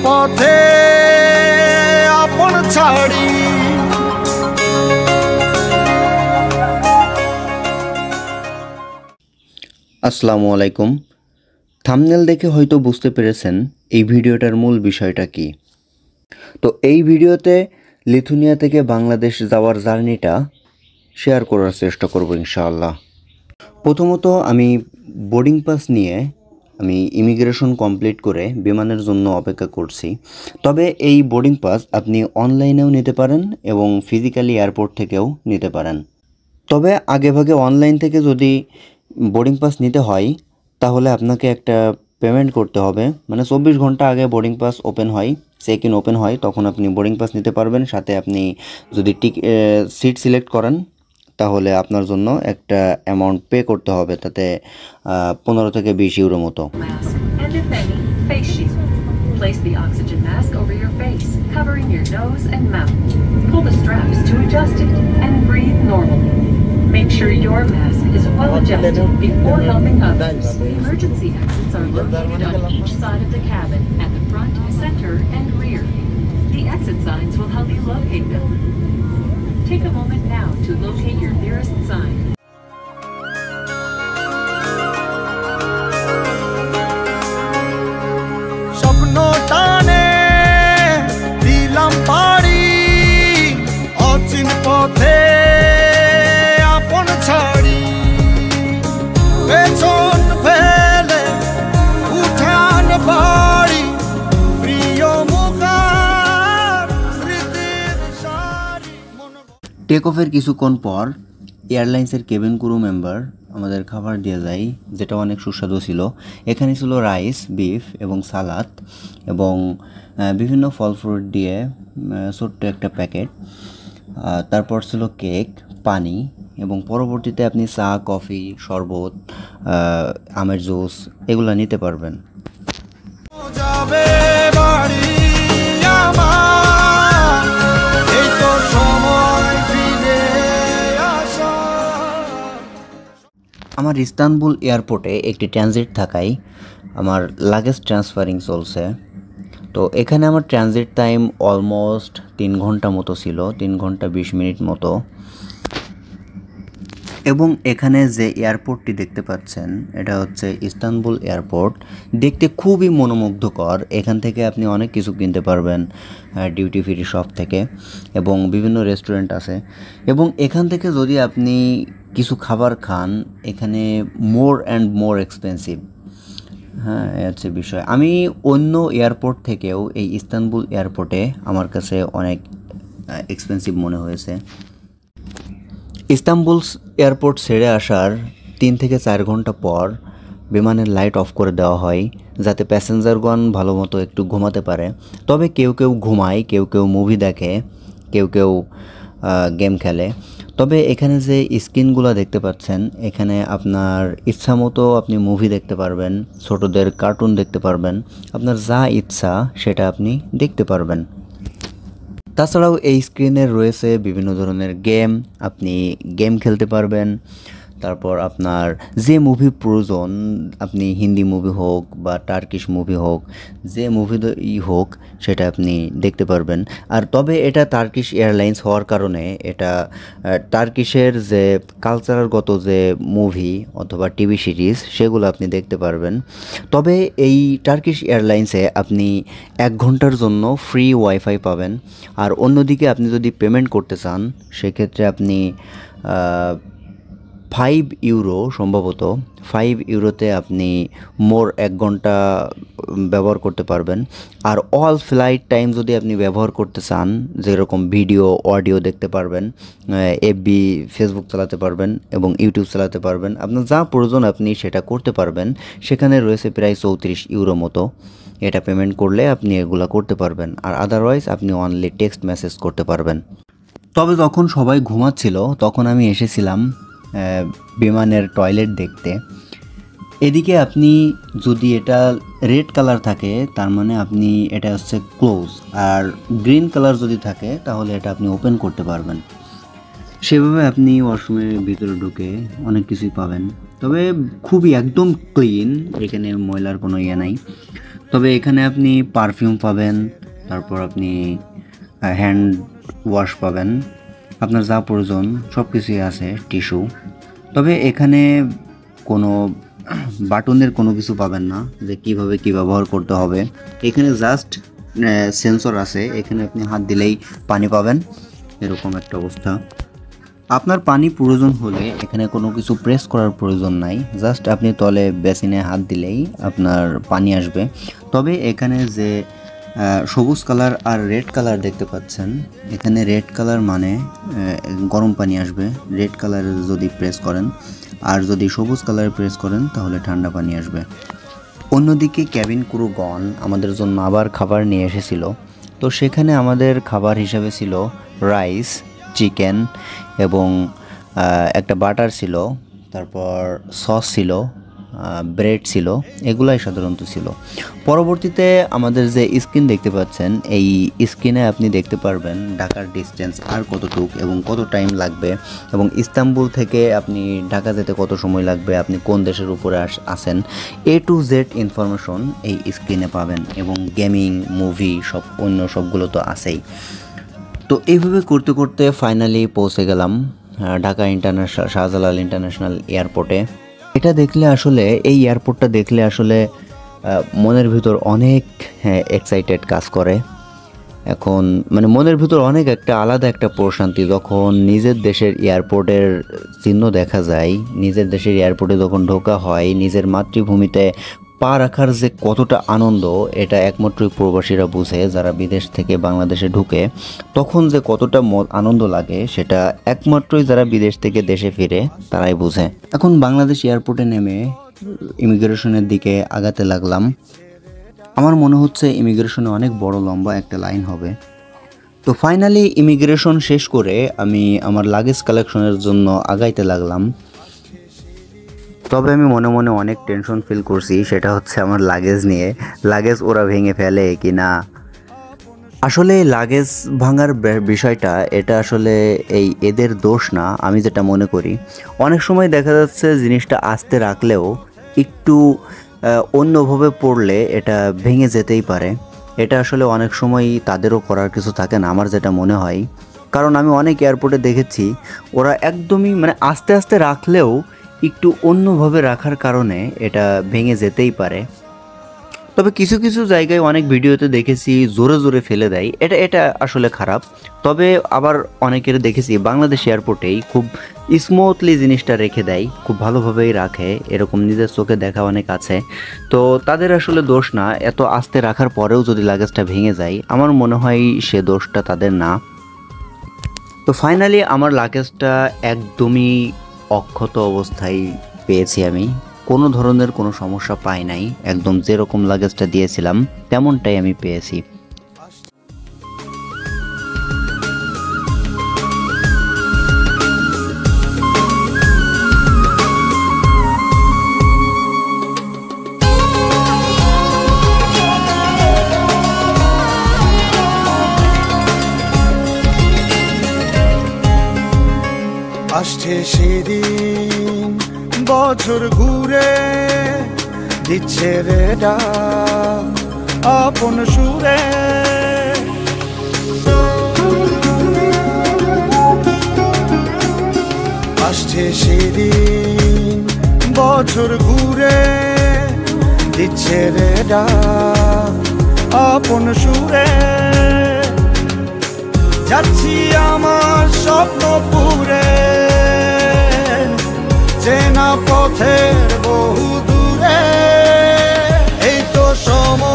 পথে আপন ছাড়ি। আসসালামু আলাইকুম। থাম্বনেল দেখে হয়তো বুঝতে পেরেছেন এই ভিডিওটার মূল বিষয়টা কি। তো এই ভিডিওতে লিথুনিয়া থেকে বাংলাদেশ যাওয়ার জার্নিটা শেয়ার করার চেষ্টা করব ইনশাআল্লাহ। প্রথমত আমি বোর্ডিং পাস নিয়ে আমি ইমিগ্রেশন কমপ্লিট করে বিমানের জন্য অপেক্ষা করছি। তবে এই বোর্ডিং পাস আপনি অনলাইনেও নিতে পারেন এবং ফিজিক্যালি এয়ারপোর্ট থেকেও নিতে পারেন। তবে আগেভাগে অনলাইন থেকে যদি বোর্ডিং পাস নিতে হয় তাহলে আপনাকে একটা পেমেন্ট করতে হবে। মানে 24 ঘন্টা আগে বোর্ডিং পাস ওপেন হয়, চেক ইন ওপেন হয়, তখন আপনি বোর্ডিং পাস নিতে পারবেন। সাথে আপনি যদি সিট সিলেক্ট করেন তাহলে আপনার জন্য একটা অ্যামাউন্ট পে করতে হবে, তাতে 15 থেকে 20 ইউরো মতো। Place the oxygen mask over your face, covering your nose and mouth. Pull the straps to adjust it and breathe normally. Make sure your mask is well adjusted before helping others. Emergency exits are located on each side of the cabin, at the front, center, and rear. The exit signs will help you locate them. Take a moment now to locate your nearest sign. স্বপ্ন টানে দিলাম পাড়ি, অচিন পথে আপন ছাড়ি। পেছন ফেলে উঠান বাড়ি, প্রিয় মুখার স্মৃতির সারি। টেক অফের কিছুক্ষণ পর এয়ারলাইন্সের কেবিন ক্রু মেম্বার আমাদের খাবার দিয়ে যায়, যেটা অনেক সুস্বাদু ছিল। এখানে ছিল রাইস, বিফ এবং সালাদ এবং বিভিন্ন ফল ফ্রুট দিয়ে ছোট্ট একটা প্যাকেট। তারপর ছিল কেক, পানি এবং পরবর্তীতে আপনি চা, কফি, শরবত, আমের জুস এগুলো নিতে পারবেন। যাবে বাড়ি আমার, এই তো সময় ফিরে আসা। আমার ইস্তানবুল এয়ারপোর্টে একটি ট্রানজিট থাকায় আমার লাগেজ ট্রান্সফারিং চলছে। তো এখানে আমার ট্রানজিট টাইম অলমোস্ট 3 ঘন্টা মতো ছিল, 3 ঘন্টা 20 মিনিট মতো। এবং এখানে যে এয়ারপোর্টটি দেখতে পাচ্ছেন এটা হচ্ছে ইস্তানবুল এয়ারপোর্ট। দেখতে খুবই মনোমুগ্ধকর। এখান থেকে আপনি অনেক কিছু কিনতে পারবেন ডিউটি ফ্রি শপ থেকে, এবং বিভিন্ন রেস্টুরেন্ট আছে। এবং এখান থেকে যদি আপনি কিছু খাবার খান, এখানে মোর অ্যান্ড মোর এক্সপেন্সিভ। হ্যাঁ, এই হচ্ছে বিষয়। আমি অন্য এয়ারপোর্ট থেকেও এই ইস্তানবুল এয়ারপোর্টে আমার কাছে অনেক এক্সপেন্সিভ মনে হয়েছে। ইস্তানবুল এয়ারপোর্ট ছেড়ে আসার 3 থেকে 4 ঘন্টা পর বিমানের লাইট অফ করে দেওয়া হয়, যাতে প্যাসেঞ্জারগণ ভালো মতো একটু ঘুমাতে পারে। তবে কেউ কেউ ঘুমায়, কেউ কেউ মুভি দেখে, কেউ কেউ গেম খেলে। তবে এখানে যে স্ক্রিনগুলো দেখতে পাচ্ছেন, এখানে আপনার ইচ্ছা মতো আপনি মুভি দেখতে পারবেন, ছোটদের কার্টুন দেখতে পারবেন, আপনার যা ইচ্ছা সেটা আপনি দেখতে পারবেন। তাছাড়াও এই স্ক্রিনে রয়েছে বিভিন্ন ধরনের গেম, আপনি গেম খেলতে পারবেন। তারপর আপনার যে মুভি প্রয়োজন, আপনি হিন্দি মুভি হোক বা টার্কিশ মুভি হোক, যে মুভি হোক সেটা আপনি দেখতে পারবেন। আর তবে এটা টার্কিশ এয়ারলাইন্স হওয়ার কারণে এটা টার্কিশের যে কালচারগত যে মুভি অথবা টিভি সিরিজ সেগুলো আপনি দেখতে পারবেন। তবে এই টার্কিশ এয়ারলাইন্সে আপনি 1 ঘন্টার জন্য ফ্রি ওয়াইফাই পাবেন। আর অন্যদিকে আপনি যদি পেমেন্ট করতে চান সেক্ষেত্রে আপনি 5 ইউরো, সম্ভবত 5 ইউরোতে আপনি মোর 1 ঘন্টা ব্যবহার করতে পারবেন। আর অল ফ্লাইট টাইম যদি আপনি ব্যবহার করতে চান, যেরকম ভিডিও, অডিও দেখতে পারবেন, এফবি, ফেসবুক চালাতে পারবেন এবং ইউটিউব চালাতে পারবেন, আপনার যা প্রয়োজন আপনি সেটা করতে পারবেন। সেখানে রয়েছে প্রায় 34 ইউরো মতো। এটা পেমেন্ট করলে আপনি এগুলো করতে পারবেন। আর আদারওয়াইজ আপনি অনলি টেক্সট মেসেজ করতে পারবেন। তবে যখন সবাই ঘুমাচ্ছিল তখন আমি এসেছিলাম বিমানের টয়লেট দেখতে। এদিকে আপনি যদি এটা রেড কালার থাকে তার মানে আপনি এটা হচ্ছে ক্লোজ, আর গ্রিন কালার যদি থাকে তাহলে এটা আপনি ওপেন করতে পারবেন। সেভাবে আপনি ওয়াশরুমের ভিতরে ঢুকে অনেক কিছুই পাবেন। তবে খুবই একদম ক্লিন, এখানে ময়লার কোনো ইয়ে নাই। তবে এখানে আপনি পারফিউম পাবেন, তারপর আপনি হ্যান্ড ওয়াশ পাবেন, আপনার যা প্রয়োজন সব কিছুই আছে, টিস্যু। তবে এখানে কোনো বাটনের কোনো কিছু পাবেন না যে কিভাবে কি ব্যবহার করতে হবে। এখানে জাস্ট সেন্সর আছে, এখানে আপনি হাত দিলেই পানি পাবেন, এরকম একটা অবস্থা। আপনার পানি প্রয়োজন হলে এখানে কোনো কিছু প্রেস করার প্রয়োজন নাই, জাস্ট আপনি তলে বেসিনে হাত দিলেই আপনার পানি আসবে। তবে এখানে যে সবুজ কালার আর রেড কালার দেখতে পাচ্ছেন, এখানে রেড কালার মানে গরম পানি আসবে, রেড কালার যদি প্রেস করেন, আর যদি সবুজ কালার প্রেস করেন তাহলে ঠান্ডা পানি আসবে। অন্যদিকে ক্যাবিন ক্রুগণ আমাদের জন্য আবার খাবার নিয়ে এসেছিল। তো সেখানে আমাদের খাবার হিসাবে ছিল রাইস, চিকেন এবং একটা বাটার ছিল, তারপর সস ছিল, ব্রেড ছিল, এগুলাই সাধারণত ছিল। পরবর্তীতে আমাদের যে স্ক্রিন দেখতে পাচ্ছেন, এই স্ক্রিনে আপনি দেখতে পারবেন ঢাকার ডিস্টেন্স আর কতটুক এবং কত টাইম লাগবে, এবং ইস্তাম্বুল থেকে আপনি ঢাকা যেতে কত সময় লাগবে, আপনি কোন দেশের উপরে আসেন, A to Z ইনফরমেশন এই স্ক্রিনে পাবেন। এবং গেমিং, মুভি সব অন্য সবগুলো তো আছেই। তো এইভাবে করতে করতে ফাইনালি পৌঁছে গেলাম ঢাকা ইন্টারন্যাশনাল, শাহজালাল ইন্টারন্যাশনাল এয়ারপোর্টে। এটা দেখলে আসলে, এই এয়ারপোর্টটা দেখলে আসলে মনের ভিতর অনেক এক্সাইটেড কাজ করে। এখন মানে মনের ভিতর অনেক একটা আলাদা একটা প্রশান্তি যখন নিজের দেশের এয়ারপোর্টের চিহ্ন দেখা যায়, নিজের দেশের এয়ারপোর্টে যখন ঢোকা হয়, নিজের মাতৃভূমিতে পা রাখার যে কতটা আনন্দ, এটা একমাত্রই প্রবাসীরা বুঝে। যারা বিদেশ থেকে বাংলাদেশে ঢুকে তখন যে কতটা আনন্দ লাগে, সেটা একমাত্রই যারা বিদেশ থেকে দেশে ফিরে তারাই বুঝে। এখন বাংলাদেশ এয়ারপোর্টে নেমে ইমিগ্রেশনের দিকে আগাতে লাগলাম। আমার মনে হচ্ছে ইমিগ্রেশনে অনেক বড় লম্বা একটা লাইন হবে। তো ফাইনালি ইমিগ্রেশন শেষ করে আমি আমার লাগেজ কালেকশনের জন্য আগাইতে লাগলাম। তবে আমি মনে মনে অনেক টেনশন ফিল করছি, সেটা হচ্ছে আমার লাগেজ নিয়ে, লাগেজ ওরা ভেঙে ফেলে কি না। আসলে লাগেজ ভাঙার বিষয়টা, এটা আসলে এদের দোষ না, আমি যেটা মনে করি। অনেক সময় দেখা যাচ্ছে জিনিসটা আস্তে রাখলেও একটু অন্যভাবে পড়লে এটা ভেঙে যেতেই পারে। এটা আসলে অনেক সময় তাদেরও করার কিছু থাকে না, আমার যেটা মনে হয়। কারণ আমি অনেক এয়ারপোর্টে দেখেছি ওরা একদমই মানে আস্তে আস্তে রাখলেও একটু অন্যভাবে রাখার কারণে এটা ভেঙে যেতেই পারে। তবে কিছু কিছু জায়গায় অনেক ভিডিওতে দেখেছি জোরে জোরে ফেলে দেয়, এটা আসলে খারাপ। তবে আবার অনেকের দেখেছি বাংলাদেশ এয়ারপোর্টেই খুব স্মুথলি জিনিসটা রেখে দেয়, খুব ভালোভাবেই রাখে, এরকম নিজের চোখে দেখা অনেক আছে। তো তাদের আসলে দোষ না, এত আস্তে রাখার পরেও যদি লাগেজটা ভেঙে যায়, আমার মনে হয় সে দোষটা তাদের না। তো ফাইনালি আমার লাগেজটা একদমই অক্ষত অবস্থায় পেয়েছি আমি, কোনো ধরনের কোনো সমস্যা পাই নাই, একদম যেরকম লাগেজটা দিয়েছিলাম তেমনটাই আমি পেয়েছি। আসছে সেদিন বছর ঘুরে দিচ্ছে রে ডাক আপন সুরে, আসছে সেদিন বছর ঘুরে দিচ্ছে রে ডাক আপন সুরে। যাচ্ছি আমার স্বপ্ন পুরে চেনা পথের বহু দূরে, এই তো সময়